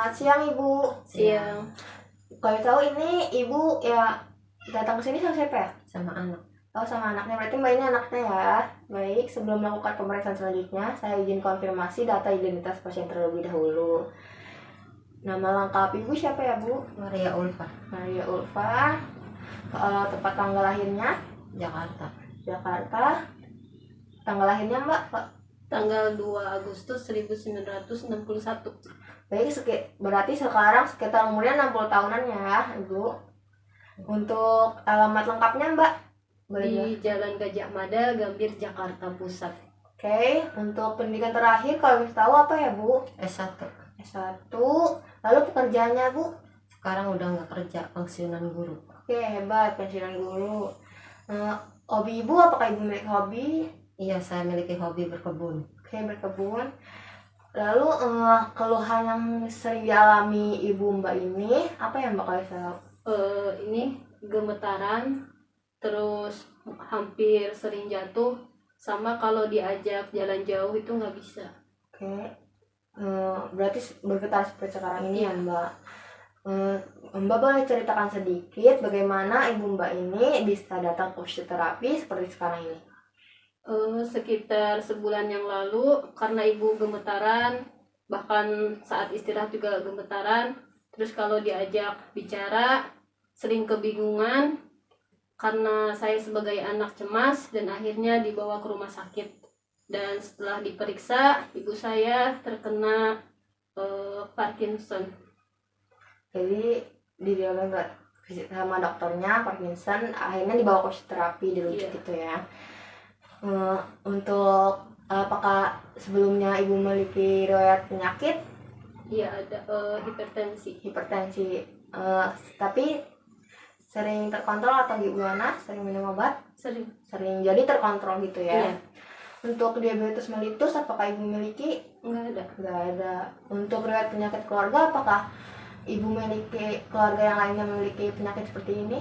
Selamat siang Ibu. Siang. Kalau tahu ini Ibu ya datang ke sini sama siapa ya? Sama anak. Oh, sama anaknya. Berarti Mbak ini anaknya ya. Baik, sebelum melakukan pemeriksaan selanjutnya, saya izin konfirmasi data identitas pasien terlebih dahulu. Nama lengkap Ibu siapa ya, Bu? Maria Ulfa, Maria Ulfa. Kalau tempat tanggal lahirnya Jakarta. Jakarta. Tanggal lahirnya Mbak? Tanggal 2 Agustus 1961. Baik, berarti sekarang sekitar umurnya 60 tahunan ya, Ibu. Untuk alamat lengkapnya Mbak? Di Jalan Gajah Mada, Gambir, Jakarta Pusat. Oke, untuk pendidikan terakhir kalau bisa tahu apa ya Bu? S1. S1. Lalu pekerjaannya Bu? Sekarang udah nggak kerja, pensiunan guru. Oke, hebat, pensiunan guru. Hobi Ibu, apakah Ibu memiliki hobi? Iya, saya memiliki hobi berkebun. Oke, berkebun. Lalu keluhan yang sering dialami Ibu Mbak ini apa ya Mbak kalau saya tahu? Ini gemetaran, terus hampir sering jatuh, sama kalau diajak jalan jauh itu nggak bisa. Oke, berarti bergetar seperti sekarang ini ya Mbak. Mbak boleh ceritakan sedikit bagaimana Ibu Mbak ini bisa datang ke fisioterapi seperti sekarang ini? Sekitar sebulan yang lalu, karena ibu gemetaran, bahkan saat istirahat juga gemetaran. Terus kalau diajak bicara sering kebingungan, karena saya sebagai anak cemas, dan akhirnya dibawa ke rumah sakit. Dan setelah diperiksa, ibu saya terkena Parkinson. Jadi didiagnosa sama dokternya Parkinson, akhirnya dibawa ke fisioterapi dirujuk gitu ya. Untuk apakah sebelumnya Ibu memiliki riwayat penyakit? Iya, ada hipertensi. Tapi sering terkontrol atau gimana? Sering minum obat? Sering. Jadi terkontrol gitu ya. Iya. Untuk diabetes mellitus apakah Ibu memiliki? Enggak ada. Untuk riwayat penyakit keluarga apakah Ibu memiliki keluarga yang lainnya memiliki penyakit seperti ini?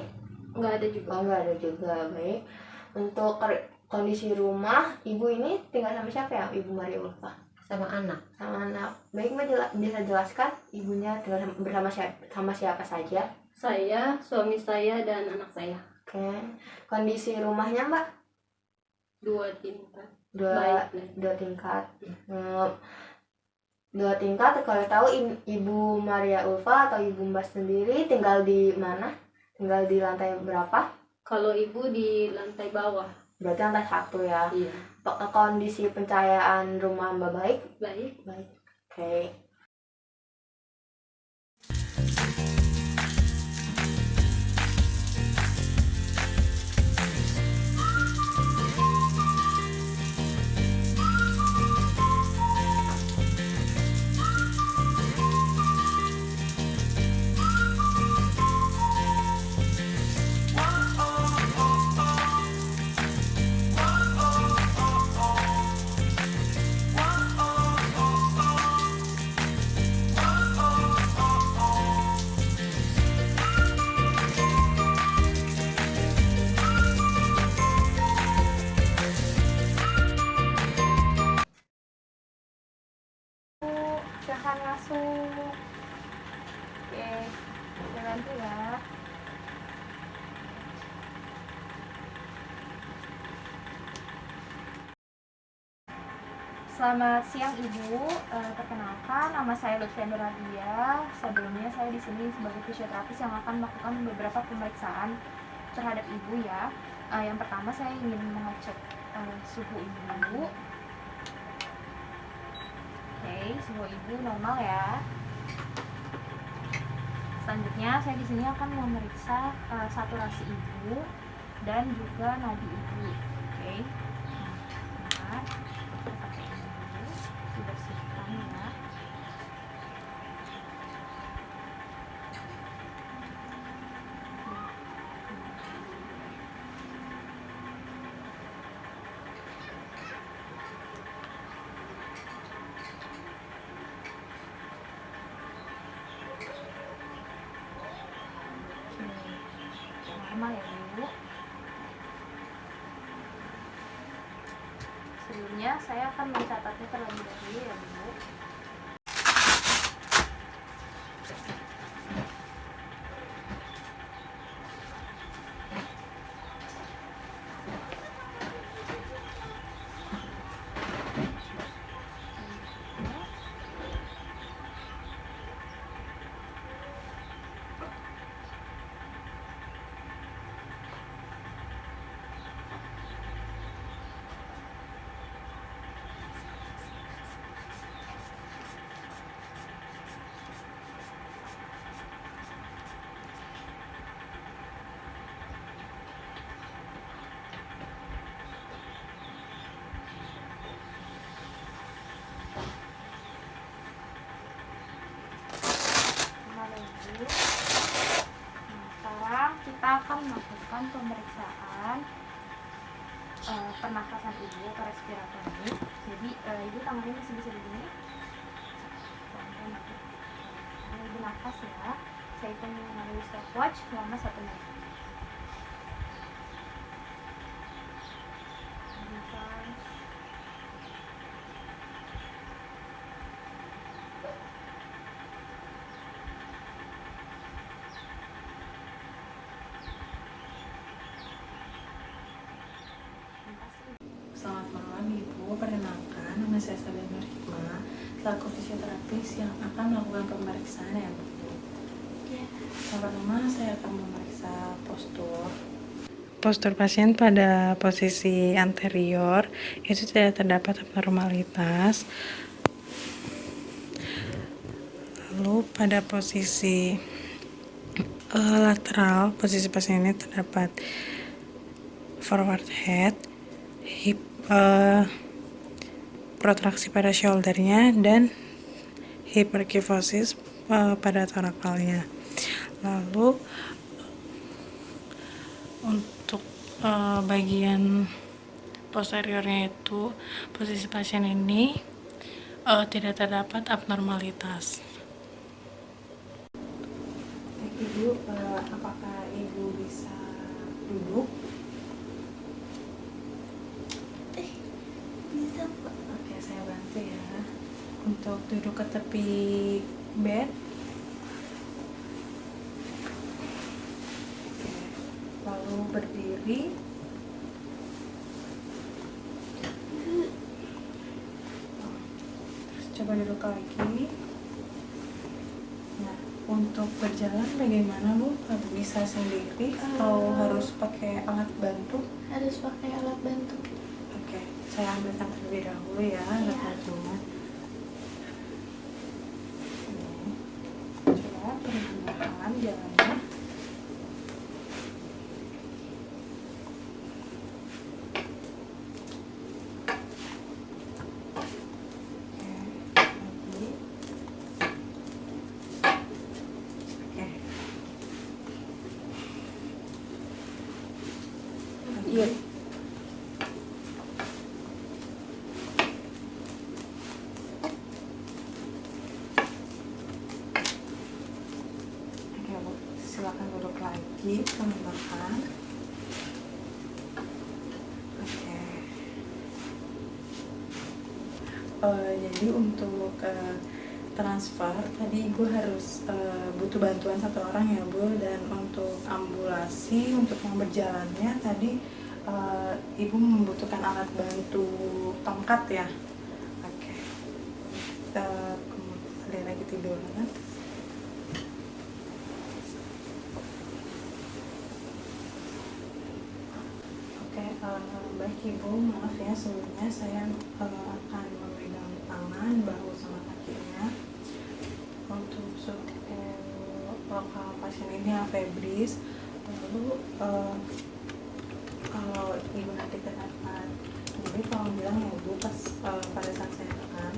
Enggak ada juga. Enggak ada juga. Baik. Untuk kondisi rumah, Ibu ini tinggal sama siapa ya, Ibu Maria Ulfa? Sama anak. Baik, Mbak bisa jelaskan ibunya tinggal bersama siapa saja? Saya, suami saya, dan anak saya. Oke. Kondisi rumahnya Mbak? 2 tingkat. Dua tingkat. 2 tingkat. Kalau tahu Ibu Maria Ulfa atau Ibu Mbak sendiri tinggal di mana? Tinggal di lantai berapa? Kalau ibu di lantai bawah. Berarti lantai 1 ya. Iya. Kondisi pencahayaan rumah Mbak baik? Baik. Oke. Silahkan masuk. Oke, saya bantu ya. Selamat siang Ibu, perkenalkan nama saya Lutfiandra Radia. Sebelumnya saya di sini sebagai fisioterapis yang akan melakukan beberapa pemeriksaan terhadap Ibu ya. Yang pertama saya ingin mengecek suhu Ibu. Oke, suhu Ibu normal ya. Selanjutnya saya di sini akan memeriksa saturasi Ibu dan juga nadi Ibu. Oke. Nah, pakai ini dulu, dibersihkan ya. Normal ya Bu. Sebelumnya saya akan mencatatnya terlebih dahulu ya Bu. pernafasan ibu atau respiratory. Jadi ibu tangannya masih bisa begini. Ibu nafas ya. Saya hitung melalui stopwatch selama 1 menit. Nafas. Selamat malam Ibu, perkenalkan nama saya Sabrina Nur Hikmah, selaku fisioterapis yang akan melakukan pemeriksaan ya Bu. Yang pertama saya akan memeriksa postur pasien pada posisi anterior, itu tidak terdapat abnormalitas. Lalu pada posisi lateral, posisi pasien ini terdapat forward head, hip, protraksi pada shouldernya, dan hyperkifosis pada torakalnya. Lalu untuk bagian posteriornya itu posisi pasien ini tidak terdapat abnormalitas. Ibu, apakah Ibu bisa duduk? Bisa Pak. Oke, saya bantu ya. Untuk duduk ke tepi bed. Oke. Lalu berdiri. Terus coba duduk lagi. Nah, untuk berjalan bagaimana Bu? Bisa sendiri atau harus pakai alat bantu? Harus pakai alat bantu. Oke, saya ambilkan terlebih dahulu ya alat bantunya. Coba perlahan jalannya. Iya. Oke Bu, silakan duduk lagi perlahan. Oke. Jadi untuk transfer tadi Ibu harus butuh bantuan 1 orang ya Bu, dan untuk ambulasi untuk yang berjalannya tadi Ibu membutuhkan alat bantu tongkat ya. Oke. Ada lagi tiduran. Oke, baik Ibu, maaf ya sebelumnya saya akan memegang tangan, bahu sama kakinya. Untuk suhu lokal pasien ini afebris. Lalu kalau Ibu nanti kenapa, jadi tolong bilang ya Bu pas pada saat saya tekan.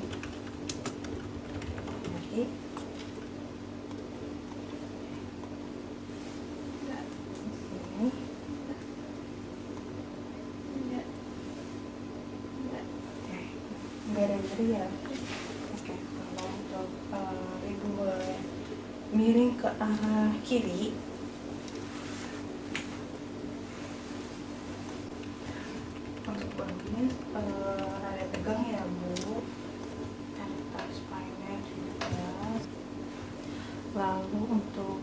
Lagi. Sini. Oke, nggak ada nyeri ya. Oke, kalau untuk Ibu boleh miring ke arah kiri. Untuk bahunya rada tegang ya Bu, tarik spine-nya juga. Lalu untuk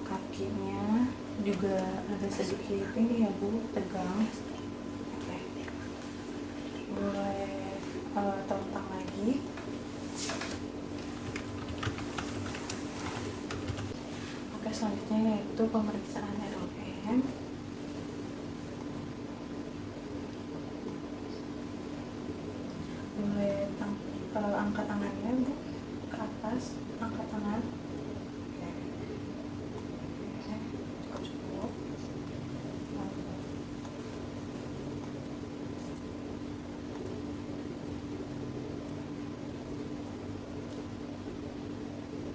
kakinya juga ada sedikit ini ya Bu, tegang. Oke, boleh telentang lagi. Oke, selanjutnya yaitu pemeriksaan ROM. Boleh angkat tangannya Bu ke atas, angkat tangan. Oke. Cukup.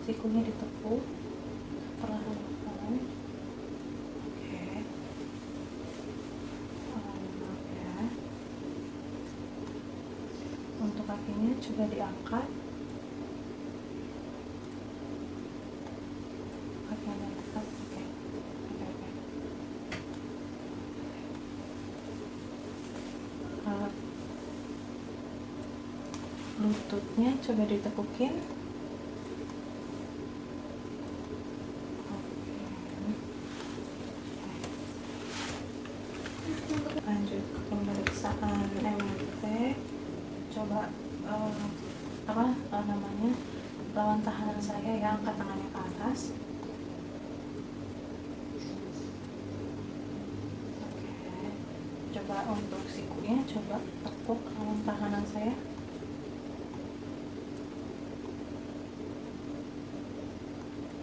Sikunya ditekuk perlahan-lahan. Oke. Maaf ya. kakinya coba diangkat. Kakinya tetap, oke. Lututnya coba ditekukin. Lanjut ke pemeriksaan MRT. Coba namanya, lawan tahanan saya ya, angkat tangannya ke atas. Oke, coba untuk sikunya coba tekuk lawan tahanan saya.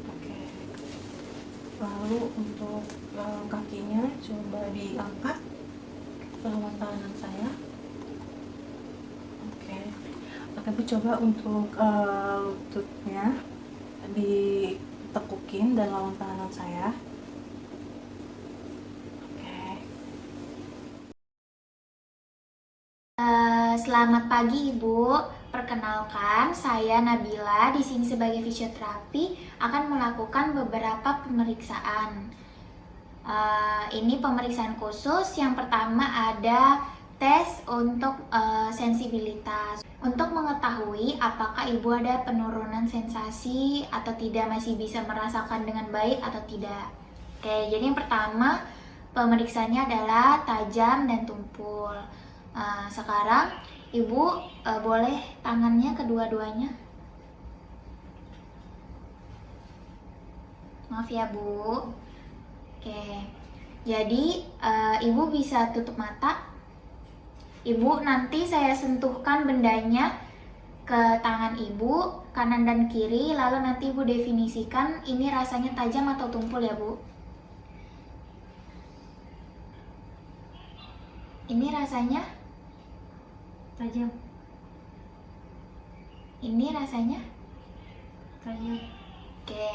Oke, lalu untuk kakinya coba diangkat lawan tahanan saya. Oke, tapi coba untuk lututnya ditekukin dan lawan tahanan saya. Oke. Selamat pagi Ibu. Perkenalkan, saya Nabila di sini sebagai fisioterapi akan melakukan beberapa pemeriksaan. Ini pemeriksaan khusus. Yang pertama ada tes untuk sensibilitas. Untuk mengetahui apakah Ibu ada penurunan sensasi atau tidak, masih bisa merasakan dengan baik atau tidak. Oke, jadi yang pertama pemeriksaannya adalah tajam dan tumpul. Sekarang Ibu boleh tangannya kedua-duanya. Maaf ya Bu. Oke, jadi Ibu bisa tutup mata. Ibu, nanti saya sentuhkan bendanya ke tangan Ibu, kanan dan kiri, lalu nanti Ibu definisikan ini rasanya tajam atau tumpul ya Bu. Ini rasanya Tajam. Ini rasanya Tajam. oke.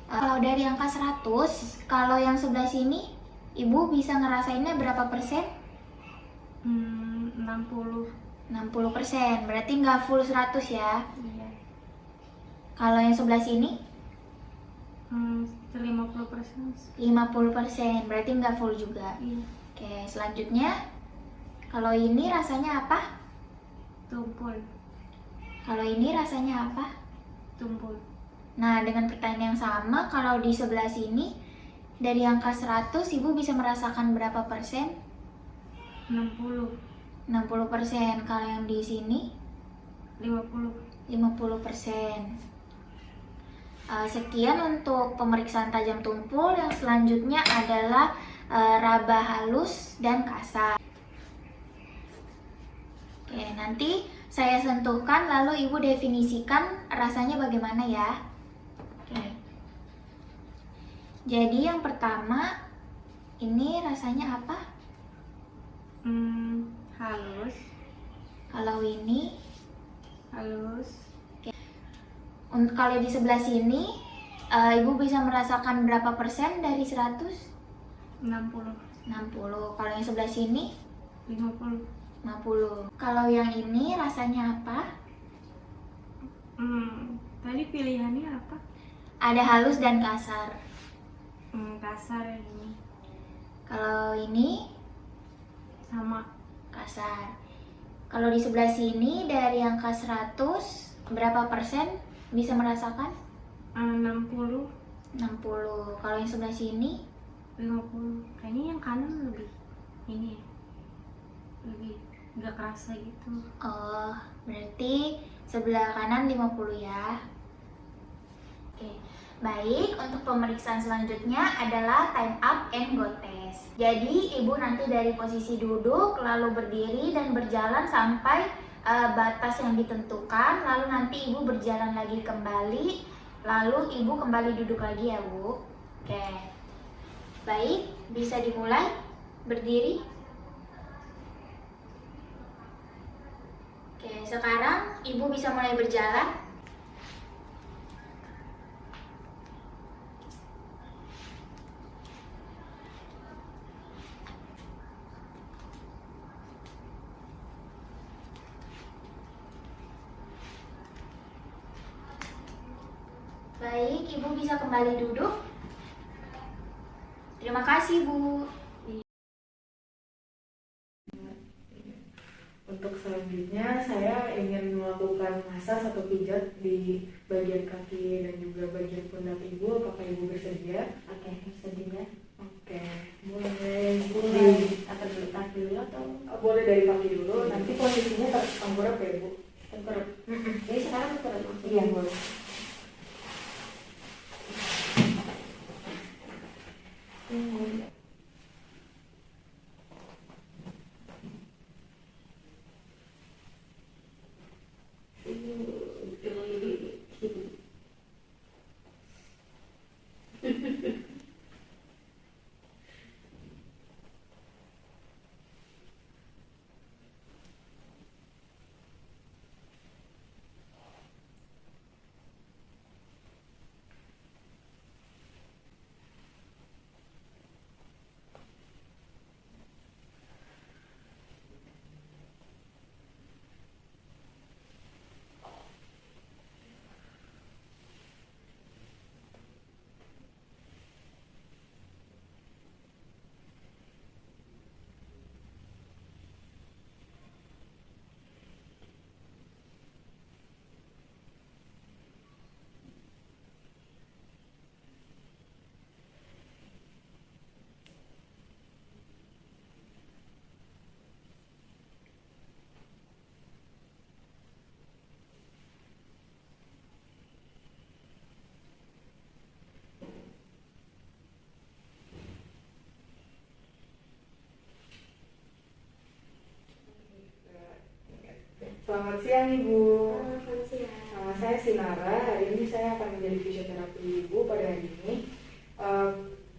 Kalau dari angka 100, kalau yang sebelah sini Ibu bisa ngerasainnya berapa persen? 60. 60%, berarti nggak full 100 ya. Iya. Kalau yang sebelah sini 50%. 50%, berarti nggak full juga. Iya. Oke, selanjutnya kalau ini rasanya apa? Tumpul. Kalau ini rasanya apa? Tumpul. Nah, dengan pertanyaan yang sama, kalau di sebelah sini dari angka 100 Ibu bisa merasakan berapa persen? 60. 60%. Kalau yang di sini 50. 50%. Sekian untuk pemeriksaan tajam tumpul. Yang selanjutnya adalah raba halus dan kasar. Oke, nanti saya sentuhkan lalu Ibu definisikan rasanya bagaimana ya. Oke. Jadi yang pertama, ini rasanya apa? Halus. Kalau ini, Halus. kalau di sebelah sini, Ibu bisa merasakan berapa persen dari 100? 60. 60. Kalau yang sebelah sini, 50. 50. Kalau yang ini rasanya apa? Tadi pilihannya apa? Ada halus dan kasar. Kasar ini. Kalau ini Sama. kasar. Kalau di sebelah sini dari angka 100, berapa persen bisa merasakan? 60. 60. Kalau yang sebelah sini 50. Kayaknya yang kanan lebih ini ya. Lebih nggak kerasa gitu. oh, berarti sebelah kanan 50 ya. Oke. Baik, untuk pemeriksaan selanjutnya adalah time up and go test. Jadi, Ibu nanti dari posisi duduk, lalu berdiri dan berjalan sampai batas yang ditentukan, lalu nanti Ibu berjalan lagi kembali, lalu Ibu kembali duduk lagi ya Bu. Oke. Baik, bisa dimulai berdiri. Oke, sekarang Ibu bisa mulai berjalan. Baik, Ibu bisa kembali duduk. Terima kasih, Bu. Untuk selanjutnya saya ingin melakukan massage atau pijat di bagian kaki dan juga bagian pundak ibu. Apakah ibu bersedia? Oke, bersedia. Oke, boleh ibu. Atau dulu kaki dulu atau Boleh dari kaki dulu. Nanti posisinya tengkurap ya bu. tengkurap? Jadi sekarang tengkurap maksudnya? Iya boleh. Selamat siang Ibu. Selamat siang. Saya Sinara. Hari ini saya akan menjadi fisioterapi Ibu pada hari ini.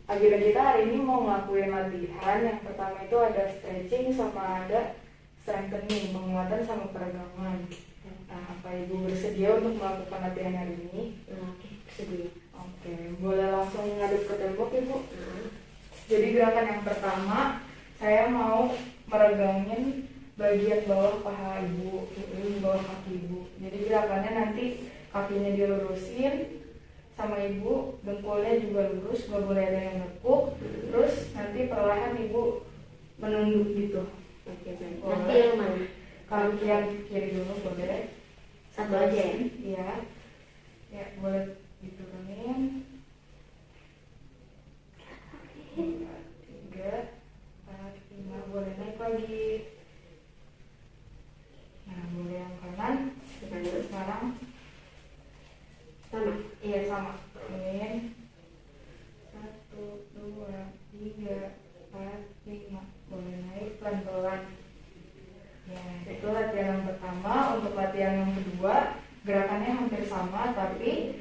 Agenda kita hari ini mau ngelakuin latihan. Yang pertama itu ada stretching sama ada strengthening, penguatan sama peregangan. Nah, apa Ibu bersedia untuk melakukan latihan hari ini? Oke, bersedia. Oke, boleh langsung ngadep ke tembok Ibu. Jadi gerakan yang pertama, saya mau meregangin bagian bawah paha ibu, bawah kaki ibu. Jadi gerakannya nanti kakinya dilurusin sama ibu, dengkulnya juga lurus, gak boleh ada yang nekuk. Terus nanti perlahan ibu menunduk gitu. Oke, baik. Boleh. Nanti yang mana? Kaki yang kiri dulu boleh. Satu aja ya? Iya. Ya boleh diturunin. 2, 3, 4, 5, boleh naik lagi. Nah, boleh yang kanan. Sekarang Sama? iya sama. Turunin. 1, 2, 3, 4, 5. Boleh naik pelan-pelan. Ya, itu latihan yang pertama. Untuk latihan yang kedua, gerakannya hampir sama, tapi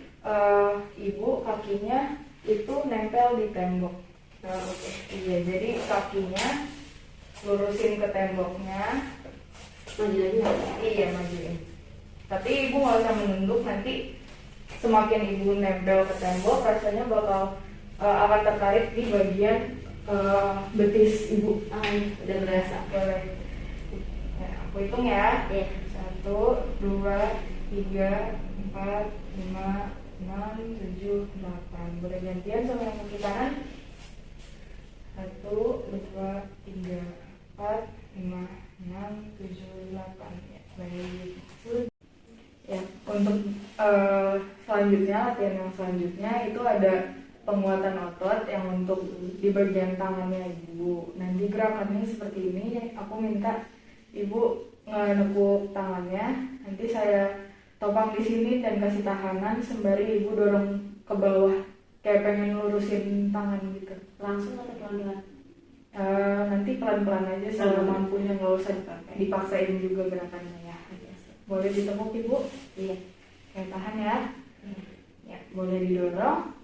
ibu kakinya itu nempel di tembok. Oke. Iya, jadi kakinya lurusin ke temboknya. Maju lagi nggak? Iya, majuin. Tapi ibu nggak usah menunduk, nanti semakin ibu nempel ke tembok, rasanya bakal akan tertarik di bagian betis ibu. Iya, udah berasa. Boleh. Ya, aku hitung ya. Iya. 1, 2, 3, 4, 5, 6, 7, 8. Boleh gantian sama yang kaki kanan. 1, 2, 3, 4, 5, 6, 7, 8. Ya, baik. Ya, untuk selanjutnya, latihan yang selanjutnya itu ada penguatan otot yang untuk di bagian tangannya ibu. Nanti gerakannya seperti ini. Aku minta ibu menekuk tangannya. Nanti saya topang di sini dan kasih tahanan sembari ibu dorong ke bawah kayak pengen lurusin tangan gitu. Langsung atau pelan-pelan? Nanti pelan-pelan aja semampunya, nggak usah dipaksain juga gerakannya ya. Boleh ditepuk ibu? Iya. Kayak tahan ya. Ya, boleh didorong.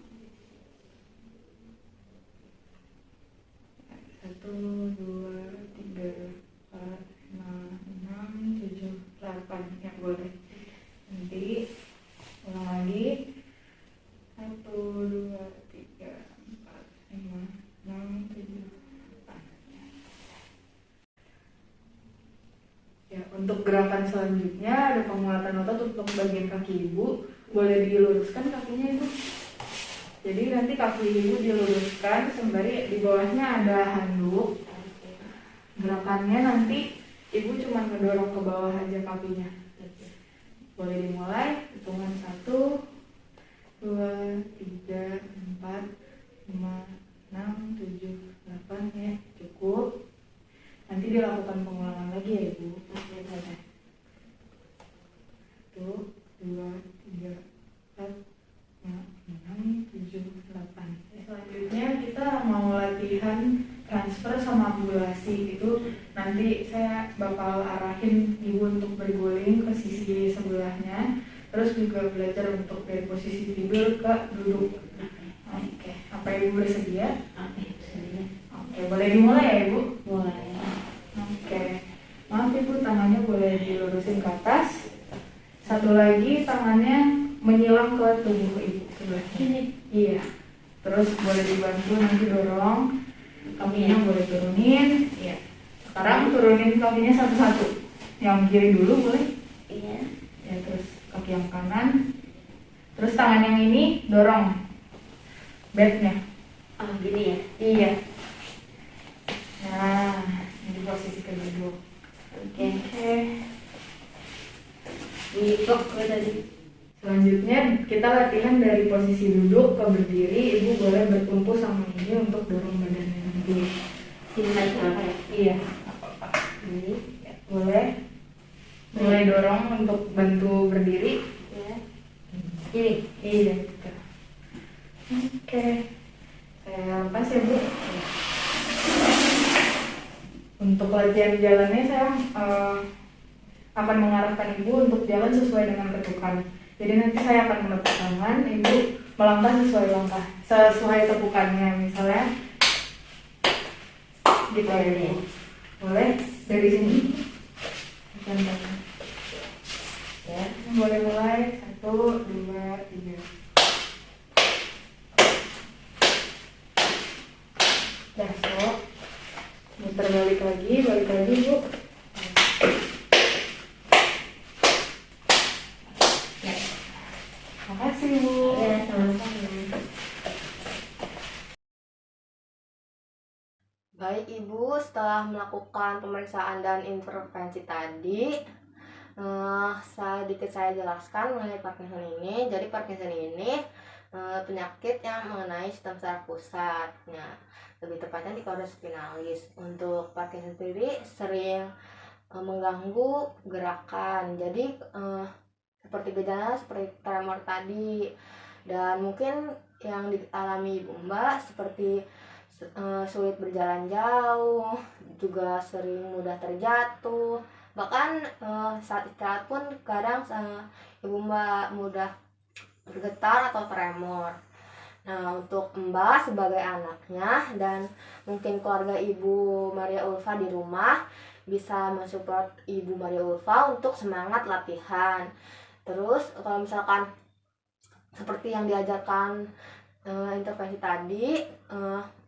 1, 2, 3, 4, 5, 6, 7, 8. Ya, boleh. Nanti ulang lagi. 1, 2, 3, 4, 5, 6, 7, 8. Ya, untuk gerakan selanjutnya ada penguatan otot untuk bagian kaki ibu. boleh diluruskan kakinya Ibu. Jadi nanti kaki Ibu diluruskan sembari di bawahnya ada handuk. Gerakannya nanti Ibu cuma ngedorong ke bawah aja kakinya. Boleh dimulai, hitungan 1, 2, 3, 4, 5, 6, 7, 8 ya, cukup. Nanti dilakukan pengulangan lagi ya Ibu. 1, 2, 3, 4, 5, 6, 7, 8. Selanjutnya kita mau latihan transfer sama ambulasi. Itu nanti saya bakal arahin Ibu untuk berguling ke sisi sebelahnya, terus juga belajar untuk dari posisi tidur ke duduk. Oke, apa Ibu bersedia? Oke, boleh dimulai ya Ibu? Mulai. Oke, maaf Ibu, tangannya boleh dilurusin ke atas. Satu lagi tangannya menyilang ke tubuh Ibu sebelah kiri. Iya. Terus boleh dibantu nanti dorong. Kakinya boleh turunin. Iya. Sekarang turunin kakinya satu-satu. Yang kiri dulu boleh? Iya. Ya, terus kaki yang kanan. Terus tangan yang ini dorong bednya. Ah, gini ya. Iya. Nah, ini posisi kedua. Oke. Oke. Ini kok tadi. Selanjutnya kita latihan dari posisi duduk ke berdiri. Ibu boleh bertumpu sama ini untuk dorong badannya nanti. Sini lagi apa ya? Iya. Ini. Ya, boleh. Boleh dorong untuk bantu berdiri. Ya. Ini. Iya. Gitu. Oke. Saya lepas ya Bu. Untuk latihan jalannya saya akan mengarahkan Ibu untuk jalan sesuai dengan tepukan. Jadi nanti saya akan menepuk tangan, Ibu melangkah sesuai tepukannya. Misalnya gitu ya Ibu. Boleh dari sini. Contohnya. Ya, boleh mulai 1, 2, 3. Besok muter balik lagi Bu. Makasih Bu. Ya, sama-sama. Baik Ibu, setelah melakukan pemeriksaan dan intervensi tadi, sedikit saya jelaskan mengenai Parkinson ini. Jadi Parkinson ini penyakit yang mengenai sistem saraf pusat. Nah, lebih tepatnya di korda spinalis. Untuk Parkinson sendiri sering mengganggu gerakan. Jadi seperti gejala seperti tremor tadi, dan mungkin yang dialami Ibu Mbak seperti sulit berjalan jauh, juga sering mudah terjatuh, bahkan saat istirahat pun kadang Ibu Mbak mudah bergetar atau tremor. Nah, untuk Mbak sebagai anaknya dan mungkin keluarga Ibu Maria Ulfa di rumah bisa mensupport Ibu Maria Ulfa untuk semangat latihan. Terus kalau misalkan seperti yang diajarkan intervensi tadi,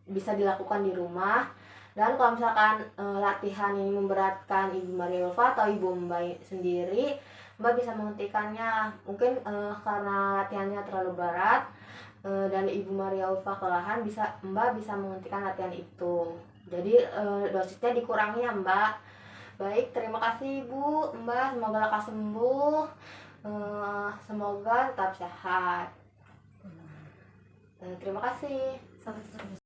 bisa dilakukan di rumah. Dan kalau misalkan latihan ini memberatkan Ibu Maria Ulfa atau Ibu Mbak sendiri, Mbak bisa menghentikannya. Mungkin karena latihannya terlalu berat dan Ibu Maria Ulfa kelelahan, Mbak bisa menghentikan latihan itu. Jadi dosisnya dikurangi ya Mbak. Baik, terima kasih Ibu, Mbak. Semoga lekas sembuh. Semoga tetap sehat. Terima kasih. Sama-sama.